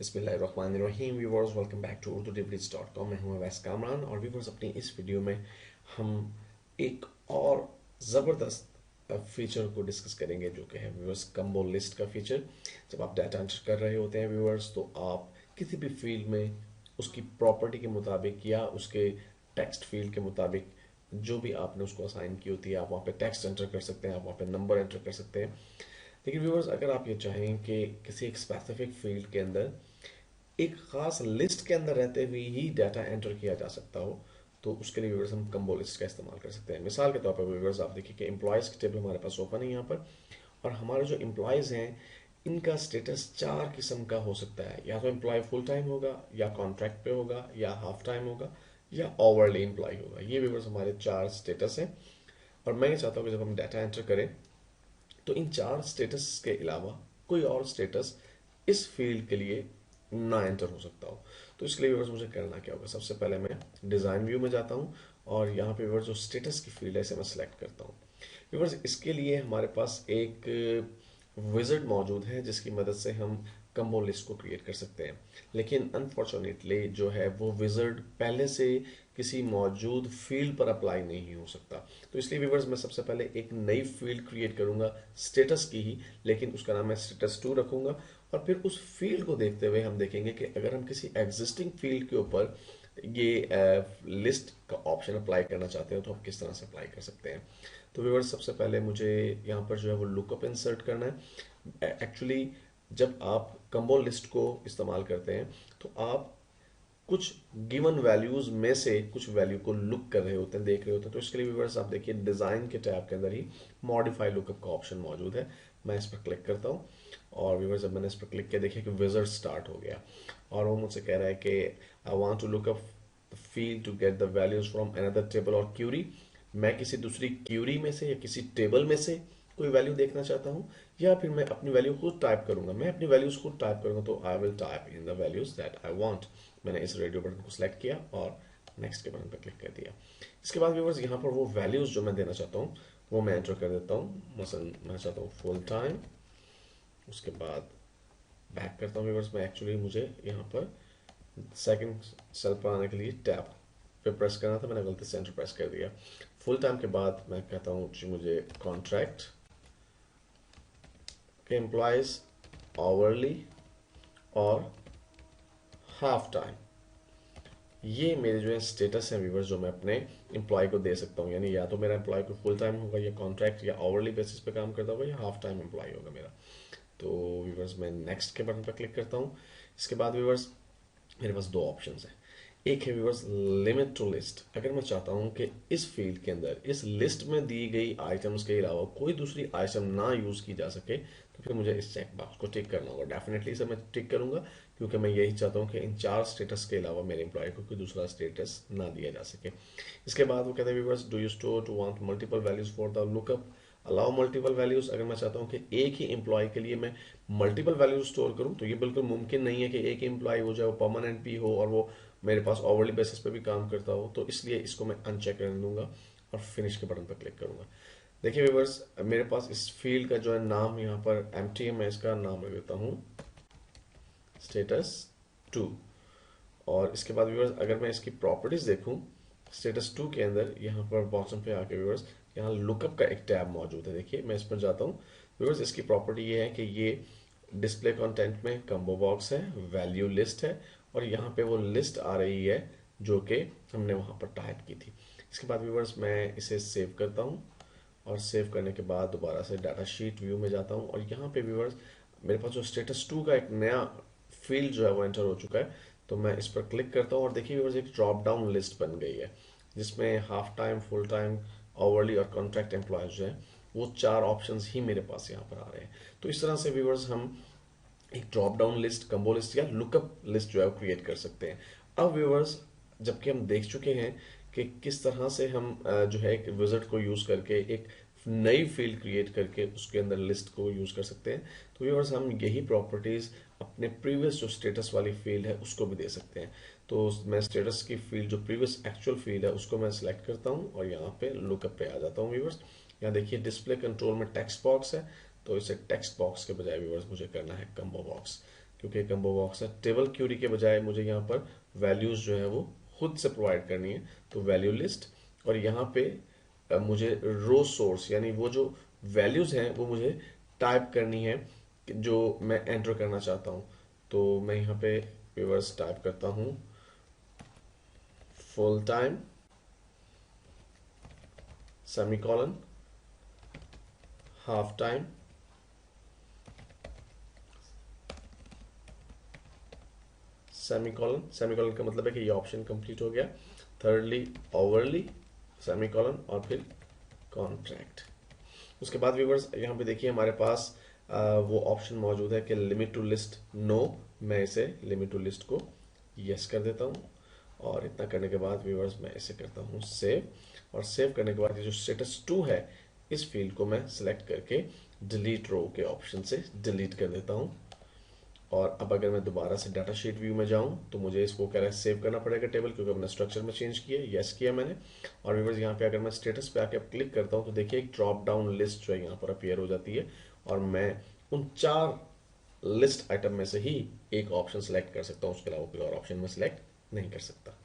बिस्मिल्लाहिर्रहमानिर्रहीम viewers, welcome back to urdudebates.com। मैं हूं अवैस कामरान और व्यूअर्स, अपनी इस वीडियो में हम एक और ज़बरदस्त फीचर को डिस्कस करेंगे जो कि है व्यूअर्स कम्बो लिस्ट का फीचर। जब आप डाटा एंटर कर रहे होते हैं व्यूअर्स, तो आप किसी भी फील्ड में उसकी प्रॉपर्टी के मुताबिक या उसके टेक्स्ट फील्ड के मुताबिक जो भी आपने उसको असाइन की होती है, आप वहाँ पे टेक्स्ट एंटर कर सकते हैं, आप वहाँ पे नंबर एंटर कर सकते हैं। लेकिन व्यूअर्स, अगर आप ये चाहें कि किसी एक स्पेसिफिक फील्ड के अंदर एक खास लिस्ट के अंदर रहते हुए ही डाटा एंटर किया जा सकता हो, तो उसके लिए व्यूअर्स हम कम्बो लिस्ट का इस्तेमाल कर सकते हैं। मिसाल के तौर पर व्यूअर्स, आप देखिए कि एम्प्लॉयज़ की टेबल हमारे पास ओपन है यहाँ पर, और हमारे जो एम्प्लॉयज़ हैं इनका स्टेटस चार किस्म का हो सकता है। या तो एम्प्लॉय फुल टाइम होगा, या कॉन्ट्रैक्ट पे होगा, या हाफ टाइम होगा, या ओवरली एम्प्लॉय होगा। ये व्यूअर्स हमारे चार स्टेटस हैं। और मैं ये चाहता हूँ कि जब हम डाटा एंटर करें तो इन चार स्टेटस के अलावा कोई और स्टेटस इस फील्ड के लिए ना एंटर हो सकता हो। तो इसके लिए व्यूअर्स मुझे करना क्या होगा, सबसे पहले मैं डिज़ाइन व्यू में जाता हूँ और यहाँ पे व्यूअर्स जो स्टेटस की फील्ड है इसे मैं सेलेक्ट करता हूँ। व्यूअर्स, इसके लिए हमारे पास एक विज़ार्ड मौजूद है जिसकी मदद से हम कम्बो लिस्ट को क्रिएट कर सकते हैं। लेकिन अनफॉर्चुनेटली जो है वो विज़ार्ड पहले से किसी मौजूद फील्ड पर अप्लाई नहीं हो सकता। तो इसलिए व्यूअर्स, मैं सबसे पहले एक नई फील्ड क्रिएट करूंगा स्टेटस की ही, लेकिन उसका नाम मैं स्टेटस 2 रखूंगा। और फिर उस फील्ड को देखते हुए हम देखेंगे कि अगर हम किसी एग्जिस्टिंग फील्ड के ऊपर ये लिस्ट का ऑप्शन अप्लाई करना चाहते हो तो हम किस तरह से अप्लाई कर सकते हैं। तो व्यूअर्स, सबसे पहले मुझे यहाँ पर जो है वो लुकअप इंसर्ट करना है। एक्चुअली जब आप कम्बो लिस्ट को इस्तेमाल करते हैं तो आप कुछ गिवन वैल्यूज में से कुछ वैल्यू को लुक कर रहे होते हैं, देख रहे होते हैं। तो इसके लिए व्यूअर्स, आप देखिए डिजाइन के टैब के अंदर ही मॉडिफाई लुकअप का ऑप्शन मौजूद है। मैं इस पर क्लिक करता हूँ और व्यूअर्स, जब मैंने इस पर क्लिक किया, देखिए कि विज़ार्ड स्टार्ट हो गया और वो मुझसे कह रहा है कि I want to look up field to get the values from another table और क्यूरी। मैं किसी दूसरी क्यूरी में से या किसी टेबल में से कोई वैल्यू देखना चाहता हूँ, या फिर मैं अपनी वैल्यू खुद टाइप करूंगा। मैं अपनी वैल्यूज खुद टाइप करूंगा, तो I will type in the values that I want. मैंने इस रेडियो बटन को सिलेक्ट किया और नेक्स्ट के बटन पर क्लिक कर दिया। इसके बाद व्यूअर्स, यहाँ पर वो वैल्यूज जो मैं देना चाहता हूँ वो मैं एंटर कर देता हूँ। मसलन मैं चाहता हूँ फुल टाइम। उसके बाद बैक करता हूँ व्यूअर्स, मैं एक्चुअली मुझे यहाँ पर सेकंड सेल पर आने के लिए टैब पे प्रेस करना था, मैंने गलती से एंटर प्रेस कर दिया। फुल टाइम के बाद मैं कहता हूँ कि मुझे कॉन्ट्रैक्ट के एम्प्लॉयज आवरली और हाफ टाइम, ये मेरे जो है स्टेटस है व्यूवर्स जो मैं अपने एम्प्लॉय को दे सकता हूँ। यानी या तो मेरा एम्प्लॉय को फुल टाइम होगा, या कॉन्ट्रैक्ट या आवरली बेसिस पे काम करता होगा, या हाफ टाइम एम्प्लॉय होगा मेरा। तो व्यूवर्स, मैं नेक्स्ट के बटन पर क्लिक करता हूँ। इसके बाद व्यूवर्स, मेरे पास दो ऑप्शंस हैं। एक है व्यूअर्स लिमिट टू लिस्ट। अगर मैं चाहता हूं कि इस फील्ड के अंदर इस लिस्ट में दी गई आइटम्स के अलावा कोई दूसरी आइटम ना यूज की जा सके, तो फिर मुझे इस चेक बॉक्स को टिक करना होगा। डेफिनेटली इसे मैं टिक करूंगा, क्योंकि मैं यही चाहता हूं कि इन चार स्टेटस के अलावा मेरे एम्प्लॉय को कोई दूसरा स्टेटस ना दिया जा सके। इसके बाद वो कहते हैं viewers, do you store to want multiple values for the lookup, allow multiple values. अगर मैं चाहता हूं कि एक ही एम्प्लॉय के लिए मैं मल्टीपल वैल्यूज स्टोर करूं, तो ये बिल्कुल मुमकिन नहीं है कि एक एम्प्लॉय हो जाए, वो परमानेंट भी हो और वो मेरे पास ओवरली बेसिस पे भी काम करता हो। तो इसलिए इसको मैं अनचेक करने दूंगा और फिनिश के बटन पर क्लिक करूंगा। देखिए व्यूअर्स, मेरे पास इस फील्ड का जो है नाम यहाँ पर एम्प्टी है, मैं इसका नाम रख देता हूँ स्टेटस 2। और इसके बाद व्यूअर्स, अगर मैं इसकी प्रॉपर्टीज देखूं स्टेटस 2 के अंदर, यहाँ पर बॉटम पे आके व्यूअर्स, यहाँ लुकअप का एक टैब मौजूद है। देखिए मैं इस पर जाता हूँ व्यूअर्स, इसकी प्रॉपर्टी ये है कि ये डिस्प्ले कंटेंट में कम्बो बॉक्स है, वैल्यू लिस्ट है, और यहाँ पे वो लिस्ट आ रही है जो कि हमने वहाँ पर टाइप की थी। इसके बाद व्यूअर्स, मैं इसे सेव करता हूँ और सेव करने के बाद दोबारा से डाटा शीट व्यू में जाता हूँ, और यहाँ पे व्यूअर्स मेरे पास जो स्टेटस 2 का एक नया फील्ड जो है वो एंटर हो चुका है। तो मैं इस पर क्लिक करता हूँ और देखिए व्यूअर्स, एक ड्रॉप डाउन लिस्ट बन गई है जिसमें half time, full time, hourly और कॉन्ट्रैक्ट एम्प्लॉयज जो है वो चार ऑप्शंस ही मेरे पास यहाँ पर आ रहे हैं। तो इस तरह से व्यूअर्स हम एक drop down list, combo list या लुकअप लिस्ट जो है वो क्रिएट कर सकते हैं। अब व्यूअर्स, जबकि हम देख चुके हैं कि किस तरह से हम जो है एक विज़ार्ड को यूज करके एक नई फील्ड क्रिएट करके उसके अंदर लिस्ट को यूज कर सकते हैं, तो व्यूअर्स हम यही प्रॉपर्टीज अपने प्रीवियस जो स्टेटस वाली फील्ड है उसको भी दे सकते हैं। तो मैं स्टेटस की फील्ड जो प्रीवियस एक्चुअल फील्ड है उसको मैं सिलेक्ट करता हूँ और यहाँ पे लुकअप पे आ जाता हूँ व्यूअर्स। यहाँ देखिए डिस्प्ले कंट्रोल में टेक्स्ट बॉक्स है, तो इसे टेक्स्ट बॉक्स के बजाय व्यूअर्स मुझे करना है कम्बो बॉक्स। क्योंकि कंबो बॉक्स है। टेबल क्यूरी के बजाय मुझे यहाँ पर वैल्यूज जो है वो खुद से प्रोवाइड करनी है, तो वैल्यू लिस्ट। और यहाँ पे मुझे रो सोर्स यानी वो जो वैल्यूज हैं वो मुझे टाइप करनी है जो मैं एंटर करना चाहता हूँ। तो मैं यहाँ पे व्यूअर्स टाइप करता हूँ full time semicolon half time semicolon. Semicolon का मतलब है कि ये ऑप्शन कंप्लीट हो गया। थर्डली ओवरली सेमीकोलन और फिर कॉन्ट्रैक्ट। उसके बाद व्यूवर्स यहाँ पे देखिए हमारे पास वो ऑप्शन मौजूद है कि लिमिट टू लिस्ट नो। मैं इसे लिमिट टू लिस्ट को यस कर देता हूँ और इतना करने के बाद व्यूवर्स मैं इसे करता हूँ सेव। और सेव करने के बाद ये जो स्टेटस 2 है इस फील्ड को मैं सिलेक्ट करके डिलीट रो के ऑप्शन से डिलीट कर देता हूँ। और अब अगर मैं दोबारा से डाटा शीट व्यू में जाऊं तो मुझे इसको कह रहा है सेव करना पड़ेगा टेबल, क्योंकि मैंने स्ट्रक्चर में चेंज किया, यस किया मैंने। और व्यूअर्स यहाँ पे अगर मैं स्टेटस पे आके क्लिक करता हूँ तो देखिए एक ड्रॉप डाउन लिस्ट जो है यहाँ पर अपीयर हो जाती है और मैं उन 4 लिस्ट आइटम में से ही एक ऑप्शन सेलेक्ट कर सकता हूँ, उसके अलावा कोई और ऑप्शन में सेलेक्ट नहीं कर सकता।